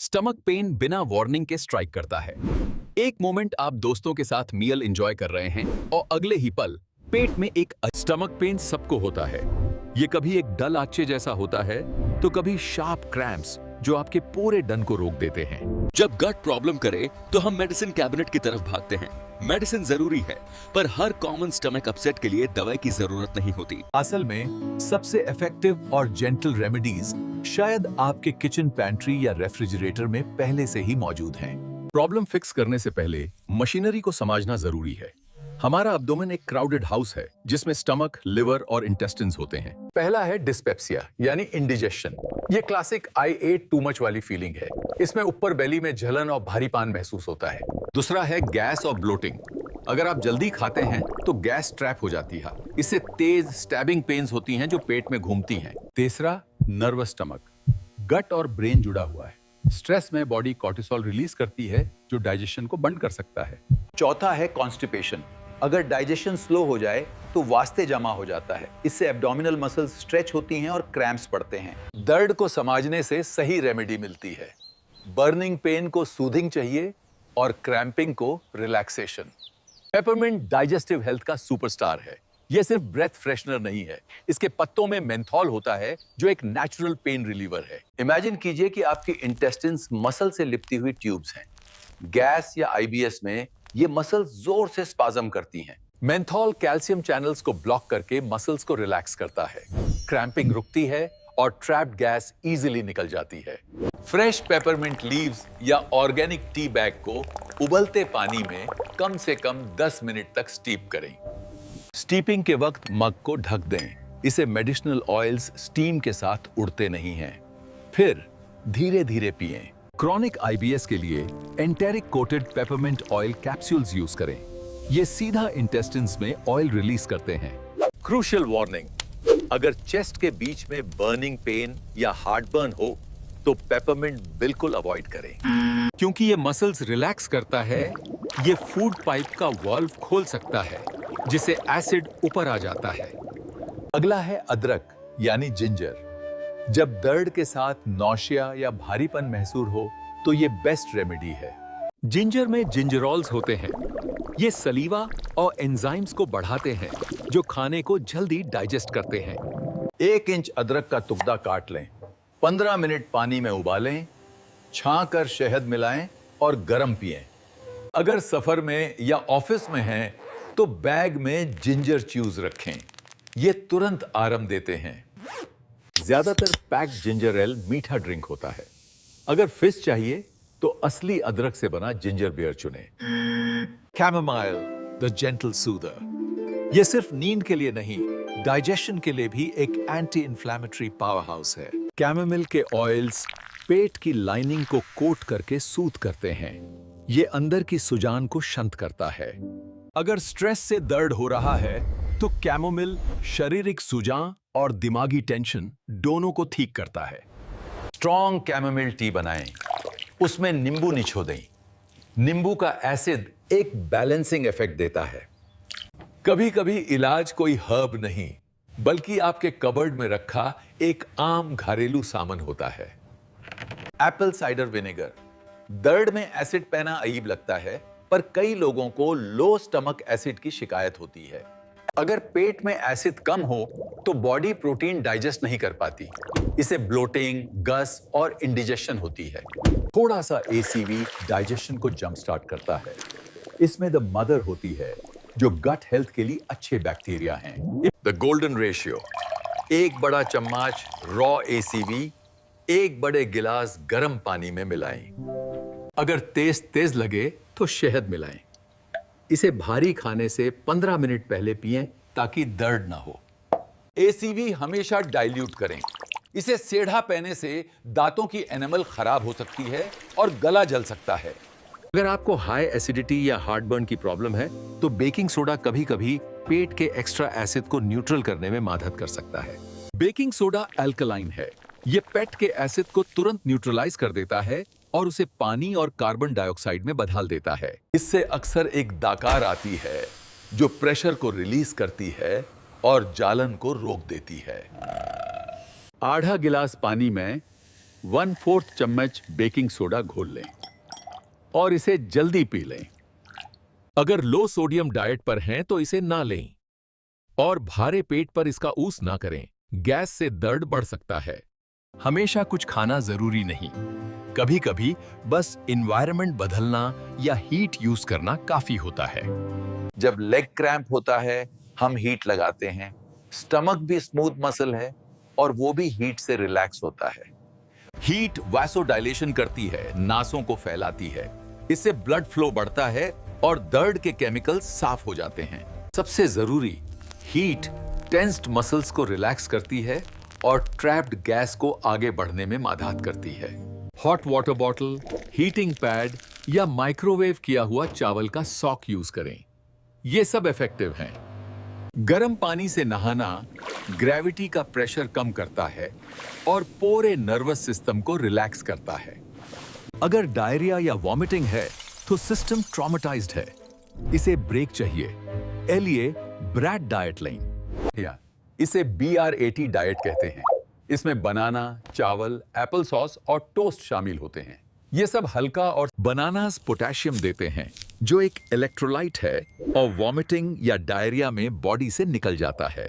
Stomach pain बिना warning के strike करता है। एक मोमेंट आप दोस्तों के साथ मील एंजॉय कर रहे हैं और अगले ही पल पेट में एक स्टमक पेन सबको होता है। ये कभी एक डल आचे जैसा होता है तो कभी शार्प क्रैम्प्स जो आपके पूरे डन को रोक देते हैं। जब गट प्रॉब्लम करे तो हम मेडिसिन कैबिनेट की तरफ भागते हैं। मेडिसिन जरूरी है, पर हर कॉमन स्टमक अपसेट के लिए दवाई की जरूरत नहीं होती। असल में सबसे इफेक्टिव और जेंटल रेमेडीज शायद आपके किचन पैंट्री या रेफ्रिजरेटर में पहले से ही मौजूद हैं। प्रॉब्लम फिक्स करने से पहले मशीनरी को समझना जरूरी है। हमारा अब्डोमेन एक क्राउडेड हाउस है जिसमें स्टमक, लिवर और इंटेस्टिन्स होते हैं। पहला है डिस्पेप्सिया यानी इंडिजेशन। ये क्लासिक आई एट टू मच वाली फीलिंग है। इसमें ऊपर बेली में जलन और भारीपन महसूस होता है। दूसरा है गैस और ब्लोटिंग। अगर आप जल्दी खाते हैं तो गैस ट्रैप हो जाती है। इससे तेज स्टैबिंग पेन्स होती हैं जो पेट में घूमती हैं। तीसरा, नर्वस स्टमक। गट और ब्रेन जुड़ा हुआ है। स्ट्रेस में बॉडी कॉर्टिसोल रिलीज करती है जो डाइजेशन को बंद कर सकता है। चौथा है कॉन्स्टिपेशन। अगर डाइजेशन स्लो हो जाए तो वास्ते जमा हो जाता है। इससे एब्डोमिनल मसल्स स्ट्रेच होती हैं और क्रैम्प्स पड़ते हैं। दर्द को समझने से सही रेमेडी मिलती है। बर्निंग पेन को सूदिंग चाहिए और क्रैम्पिंग को रिलैक्सेशन। पेपरमिंट डाइजेस्टिव हेल्थ का सुपरस्टार है। यह सिर्फ ब्रेथ फ्रेशनर नहीं है, इसके पत्तों में मेंथॉल होता है जो एक नेचुरल पेन रिलीवर है। इमेजिन कीजिए कि आपकी इंटेस्टिन्स मसल से लिपटी हुई ट्यूब्स हैं। गैस या आईबीएस में ये मसल्स जोर से स्पाज्म करती हैं। मेंथॉल कैल्शियम चैनल्स को ब्लॉक करके मसल्स को रिलैक्स करता है। क्रैम्पिंग रुकती है और ट्रैप्ड गैस इजीली निकल जाती है। फ्रेश पेपरमिंट लीव्स या ऑर्गेनिक टी बैग को उबलते पानी में कम से कम 10 मिनट तक स्टीप करें। स्टीपिंग के वक्त मग को ढक दें। इसे मेडिसिनल ऑयल्स स्टीम के साथ उड़ते नहीं हैं। फिर धीरे धीरे पिएं। क्रॉनिक आईबीएस के लिए enteric coated peppermint oil capsules use करें। ये सीधा इंटेस्टिन्स में ऑयल रिलीज करते हैं। क्रूशियल वार्निंग, अगर चेस्ट के बीच में बर्निंग पेन या हार्ट बर्न हो तो पेपरमिंट बिल्कुल अवॉइड करें। क्योंकि ये मसल्स रिलैक्स करता है, ये फूड पाइप का वाल्व खोल सकता है जिससे एसिड ऊपर आ जाता है। अगला है अदरक यानी जिंजर। जब दर्द के साथ नौशिया या भारीपन महसूस हो तो ये बेस्ट रेमेडी है। जिंजर में जिंजरॉल्स होते हैं। ये सलीवा और एंजाइम्स को बढ़ाते हैं जो खाने को जल्दी डाइजेस्ट करते हैं। 1 इंच अदरक का टुकड़ा काट लें, 15 मिनट पानी में उबालें, छानकर शहद मिलाएं और गर्म पिएं। अगर सफर में या ऑफिस में हैं तो बैग में जिंजर च्यूज रखें। ये तुरंत आराम देते हैं। ज्यादातर पैक्ड जिंजर एल मीठा ड्रिंक होता है। अगर फिश चाहिए तो असली अदरक से बना जिंजर बियर चुनें। Chamomile, the gentle soother. यह सिर्फ नींद के लिए नहीं, डाइजेशन के लिए भी एक एंटी इंफ्लेमेटरी पावर हाउस है। कैमोमिल के ऑयल्स पेट की लाइनिंग को कोट करके सूद करते हैं। ये अंदर की सुजान को शांत करता है। अगर स्ट्रेस से दर्द हो रहा है तो कैमोमिल शारीरिक सुजान और दिमागी टेंशन दोनों को ठीक करता है। स्ट्रॉन्ग कैमोमिल टी बनाएं, उसमें नींबू निचो दें। नींबू का एसिड एक बैलेंसिंग इफेक्ट देता है। कभी कभी इलाज कोई हर्ब नहीं बल्कि आपके कबर्ड में रखा एक आम घरेलू सामान होता है। Apple cider vinegar. दर्द में एसिड पीना अजीब लगता है, पर कई लोगों को लो स्टमक एसिड की शिकायत होती है। अगर पेट में एसिड कम हो तो बॉडी प्रोटीन डाइजेस्ट नहीं कर पाती। इसे ब्लोटिंग, गस और इंडिजेशन होती है। थोड़ा सा एसीवी डाइजेशन को जंप स्टार्ट करता है। इसमें द मदर होती है जो गट हेल्थ के लिए अच्छे बैक्टीरिया हैं। The golden ratio. 1 बड़ा चम्मच रॉ एसीवी 1 बड़े गिलास गर्म पानी में मिलाएं। अगर तेज तेज लगे तो शहद मिलाएं। इसे भारी खाने से 15 मिनट पहले पिएं ताकि दर्द ना हो। एसीवी हमेशा डाइल्यूट करें। इसे सेढ़ा पीने से दांतों की एनामल खराब हो सकती है और गला जल सकता है। अगर आपको हाई एसिडिटी या हार्टबर्न की प्रॉब्लम है तो बेकिंग सोडा कभी-कभी पेट के एक्स्ट्रा एसिड को न्यूट्रल करने में मदद कर सकता है। बेकिंग सोडा अल्कलाइन है। ये पेट के एसिड को तुरंत न्यूट्रलाइज कर देता है और उसे पानी और कार्बन डाइऑक्साइड में बदल देता है। इससे अक्सर एक दाकार आती है जो प्रेशर को रिलीज करती है और जालन को रोक देती है। आधा गिलास पानी में 1/4 चम्मच बेकिंग सोडा घोल लें और इसे जल्दी पी लें। अगर लो सोडियम डाइट पर हैं तो इसे ना लें और भारे पेट पर इसका यूज ना करें। गैस से दर्द बढ़ सकता है। हमेशा कुछ खाना जरूरी नहीं, कभी कभी बस एनवायरनमेंट बदलना या हीट यूज करना काफी होता है। जब लेग क्रैम्प होता है हम हीट लगाते हैं। स्टमक भी स्मूथ मसल है और वो भी हीट से रिलैक्स होता है। हीट वासोडाइलेशन करती है, नासों को फैलाती है। इससे ब्लड फ्लो बढ़ता है और दर्द के केमिकल्स साफ हो जाते हैं। सबसे जरूरी, हीट टेंस्ड मसल्स को रिलैक्स करती है और ट्रैप्ड गैस को आगे बढ़ने में मदद करती है। Hot water bottle, heating pad या माइक्रोवेव किया हुआ चावल का सॉक यूज करें। ये सब इफेक्टिव हैं। गर्म पानी से नहाना ग्रेविटी का प्रेशर कम करता है और पूरे नर्वस सिस्टम को रिलैक्स करता है। अगर डायरिया या वॉमिटिंग है तो सिस्टम ट्रॉमेटाइज्ड है, इसे ब्रेक चाहिए। लिए ब्रैड डाइट लें या इसे BR80 डाइट कहते हैं। इसमें बनाना, चावल, एप्पल सॉस और टोस्ट शामिल होते हैं। ये सब हल्का और बनानास पोटेशियम देते हैं जो एक इलेक्ट्रोलाइट है और वॉमिटिंग या डायरिया में बॉडी से निकल जाता है।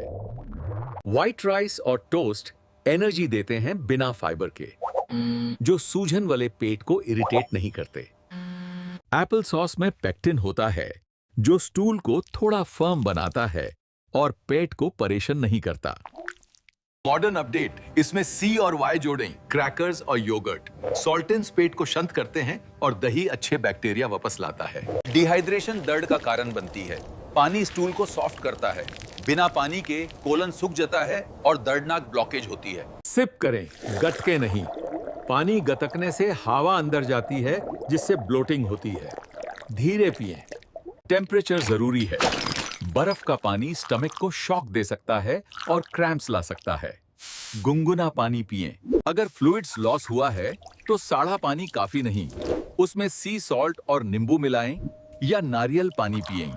व्हाइट राइस और टोस्ट एनर्जी देते हैं बिना फाइबर के, जो सूजन वाले पेट को इरिटेट नहीं करते। एप्पल सॉस में पेक्टिन होता है जो स्टूल को थोड़ा फर्म बनाता है और पेट को परेशान नहीं करता। मॉडर्न अपडेट, इसमें C और Y जोड़ें, क्रैकर्स और योगर्ट। सॉल्टेंस पेट को शांत करते हैं और दही अच्छे बैक्टीरिया वापस लाता है। डिहाइड्रेशन दर्द का कारण बनती है। पानी स्टूल को सॉफ्ट करता है। बिना पानी के कोलन सूख जाता है और दर्दनाक ब्लॉकेज होती है। सिप करें, गटके नहीं। पानी गटकने से हवा अंदर जाती है जिससे ब्लोटिंग होती है। धीरे पिएं। टेम्परेचर जरूरी है। बर्फ का पानी स्टमक को शॉक दे सकता है और क्रैम्प्स ला सकता है। गुनगुना पानी पिएं। अगर फ्लूइड्स लॉस हुआ है तो साड़ा पानी काफी नहीं, उसमें सी सॉल्ट और नींबू मिलाएं या नारियल पानी पिएं।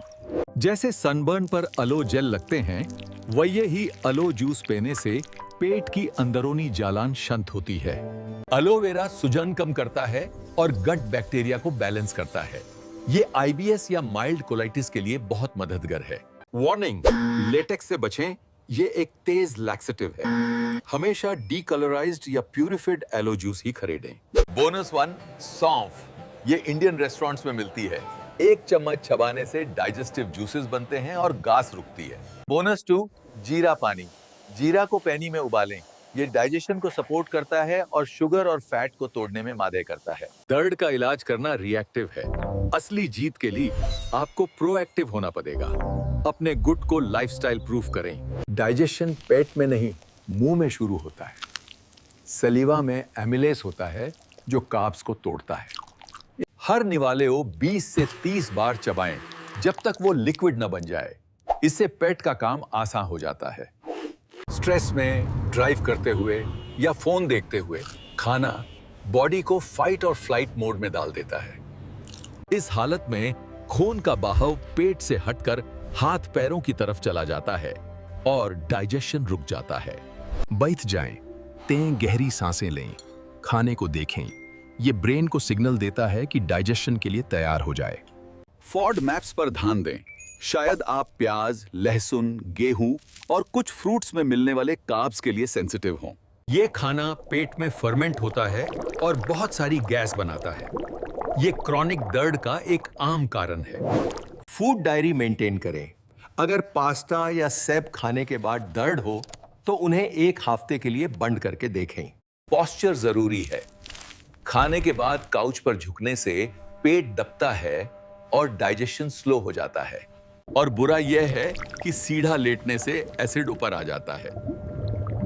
जैसे सनबर्न पर अलो जेल लगते हैं, वही ही अलो जूस पीने से पेट की अंदरूनी जालान शांत होती है। एलोवेरा सूजन कम करता है और गट बैक्टीरिया को बैलेंस करता है। ये IBS या माइल्ड कोलाइटिस के लिए बहुत मददगार है। वार्निंग, लेटेक्स से बचें, ये एक तेज लैक्सेटिव है। हमेशा डीकलराइज्ड या प्यूरिफाइड एलो जूस ही खरीदें। बोनस 1, सौंफ। ये इंडियन रेस्टोरेंट्स में मिलती है। 1 चम्मच चबाने से डाइजेस्टिव जूसेस बनते हैं और गास रुकती है। बोनस 2, जीरा पानी। जीरा को पैनी में उबालें। ये डाइजेशन को सपोर्ट करता है और शुगर और फैट को तोड़ने में मदद करता है। दर्द का इलाज करना रिएक्टिव है। असली जीत के लिए आपको प्रोएक्टिव होना पड़ेगा। अपने गुट को लाइफस्टाइल प्रूफ करें। डाइजेशन पेट में नहीं, मुंह में शुरू होता है। सलीवा में एमिलेस होता है जो कार्ब्स को तोड़ता है। हर निवाले को 20 से 30 बार चबाएं जब तक वो लिक्विड न बन जाए। इससे पेट का काम आसान हो जाता है। स्ट्रेस में, ड्राइव करते हुए या फोन देखते हुए खाना बॉडी को फाइट और फ्लाइट मोड में डाल देता है। इस हालत में खून का बहाव पेट से हटकर हाथ पैरों की तरफ चला जाता है और डाइजेशन रुक जाता है। बैठ जाएं, तें गहरी सांसें लें, खाने को देखें। ये ब्रेन को सिग्नल देता है कि डाइजेशन के लिए तैयार हो जाए। फॉड मैप्स पर ध्यान दें। शायद आप प्याज, लहसुन, गेहूं और कुछ फ्रूट्स में मिलने वाले कार्ब्स के लिए सेंसिटिव हों। ये खाना पेट में फर्मेंट होता है और बहुत सारी गैस बनाता है। ये क्रॉनिक दर्द का एक आम कारण है। फूड डायरी मेंटेन करें। अगर पास्ता या सेब खाने के बाद दर्द हो तो उन्हें 1 हफ्ते के लिए बंद करके देखें। पोस्चर जरूरी है। खाने के बाद काउच पर झुकने से पेट दबता है और डाइजेशन स्लो हो जाता है। और बुरा यह है कि सीधा लेटने से एसिड ऊपर आ जाता है।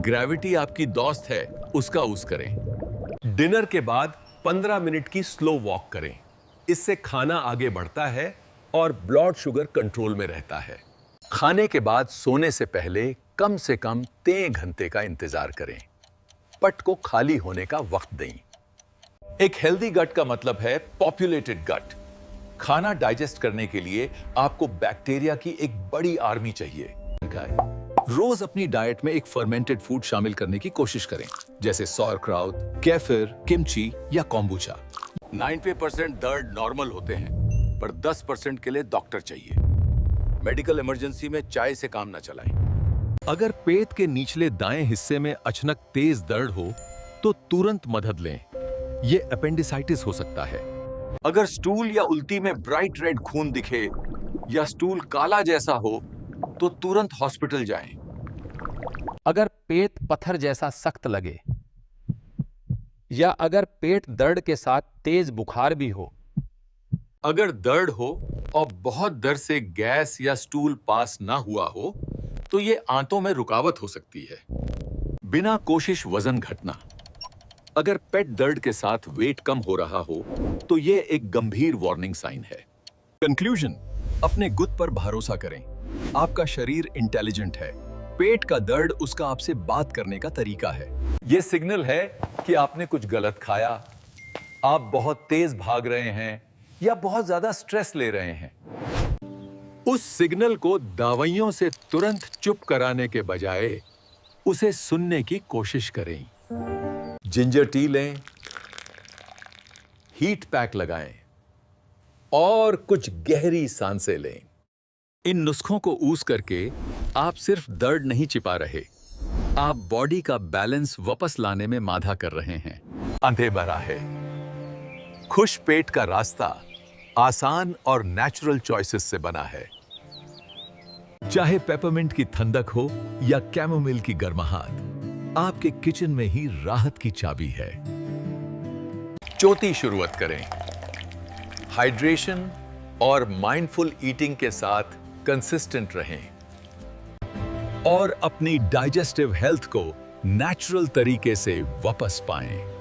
ग्रेविटी आपकी दोस्त है, उसका यूज करें। डिनर के बाद 15 मिनट की स्लो वॉक करें। इससे खाना आगे बढ़ता है और ब्लड शुगर कंट्रोल में रहता है। खाने के बाद सोने से पहले कम से कम 3 घंटे का इंतजार करें। पट को खाली होने का वक्त दें। एक हेल्दी गट का मतलब है पॉपुलेटेड गट। खाना डाइजेस्ट करने के लिए आपको बैक्टीरिया की एक बड़ी आर्मी चाहिए। रोज अपनी डाइट में एक फर्मेंटेड फूड शामिल करने की कोशिश करें, जैसे सॉरक्राउट, केफिर, किमची या कोम्बुचा। 90% दर्द नॉर्मल होते हैं, पर 10% के लिए डॉक्टर चाहिए। मेडिकल इमरजेंसी में चाय से काम न चलाएं। अगर पेट के निचले दाएं हिस्से में अचानक तेज दर्द हो तो तुरंत मदद लें। ये अपेंडिसाइटिस हो सकता है। अगर स्टूल या उल्टी में ब्राइट रेड खून दिखे या स्टूल काला जैसा हो तो तुरंत हॉस्पिटल जाएं। अगर पेट पत्थर जैसा सख्त लगे या अगर पेट दर्द के साथ तेज बुखार भी हो, अगर दर्द हो और बहुत देर से गैस या स्टूल पास ना हुआ हो तो ये आंतों में रुकावट हो सकती है। बिना कोशिश वजन घटना, अगर पेट दर्द के साथ वेट कम हो रहा हो तो ये एक गंभीर वार्निंग साइन है। कंक्लूजन, अपने गुद पर भरोसा करें। आपका शरीर इंटेलिजेंट है। पेट का दर्द उसका आपसे बात करने का तरीका है। ये सिग्नल है कि आपने कुछ गलत खाया, आप बहुत तेज भाग रहे हैं या बहुत ज्यादा स्ट्रेस ले रहे हैं। उस सिग्नल को दवाइयों से तुरंत चुप कराने के बजाय उसे सुनने की कोशिश करें। जिंजर टी लें, हीट पैक लगाएं और कुछ गहरी सांसें लें। इन नुस्खों को यूज करके आप सिर्फ दर्द नहीं छिपा रहे, आप बॉडी का बैलेंस वापस लाने में माधा कर रहे हैं। अंधे भरा है। खुश पेट का रास्ता आसान और नेचुरल चॉइसेस से बना है। चाहे पेपरमिंट की ठंडक हो या कैमोमिल की गर्माहट, आपके किचन में ही राहत की चाबी है। चौथी शुरुआत करें। हाइड्रेशन और माइंडफुल ईटिंग के साथ कंसिस्टेंट रहें और अपनी डाइजेस्टिव हेल्थ को नेचुरल तरीके से वापस पाएं।